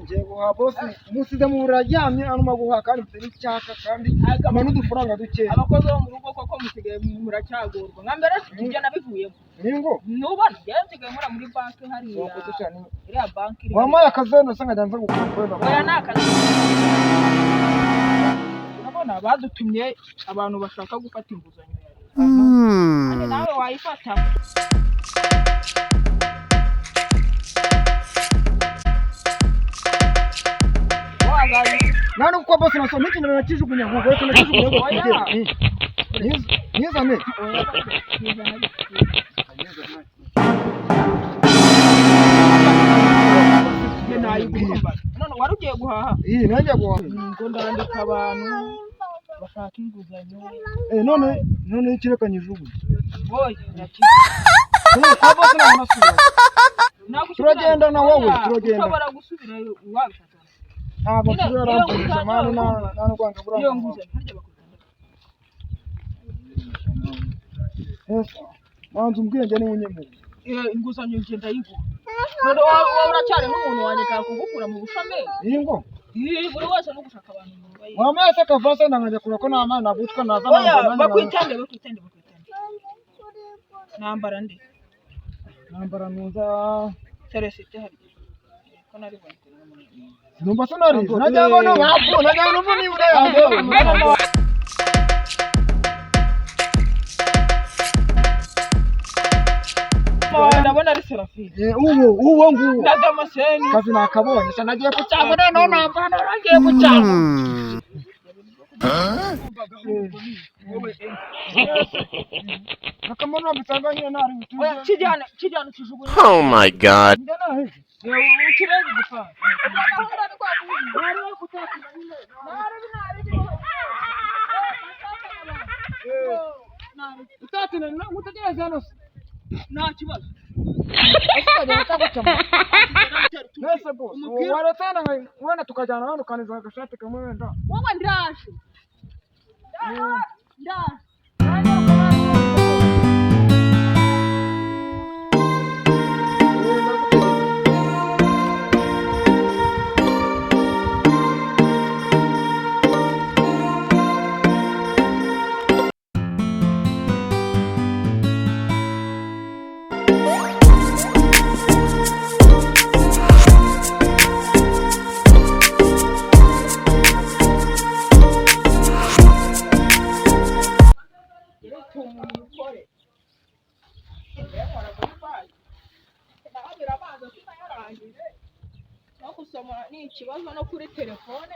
ngiye guhaha bosi musize mu buraryamye anuma guhaha kandi mfite n'icyaka kandi ama n'udufaranga duke. Abakozi bo mu rugo koko musigaye muracyagorwa nka mbere ibyo nabivuyemo ningo nubona njyewe nsigaye nkora muri banki hariya iriya banki wamaye akazi nose nkajya nza gukorera oya ni akazi urabona badutumye abantu bashaka gufata inguzanyo ya leta nawe wayifata. nani uko bosi naso n'ikintu nakijugunya ngo gote nakijugunya ngo kugera nizane none wari ugiye guhaha nanjye guhaha ngo ndandika abantu bashaka inguzanyo none ikirekanye ijugunya oya kwa bosi nabona turagenda na wowe turagenda ushobora gusubirayo wabifata ntabwo turaramburisha mani nta n'urwanga iyo nguzanyo harya manzi umbwenge niwe unyemerera inguzanyo nje ndayiguha none wowe uracyari n'umuntu wanjye kugukura mu bushomeri ingo buri wese no gushaka abantu mu rugo wamaye se kavase nangajya kura ko nta mana nagutwa naza bakwitende nambara nde nambara nuza Celestin harya ko nari bwite numva sonari najya ngo no bapu najya numva ni ure yaje ndabona ari Serafine uwo nguwo na Damascene kazi nakabonye se nagiye kucyangwa none nambara nagiye kucyangwa akamana bitanganye nari kijyana kijugunya. Oh my god. Ukirezi gifa nta kibazo nese bosi waratana wenda tukajyana hano kaniza agashati kamwe wenda wowe ndaje no gusoma ni ikibazo no kuri telefone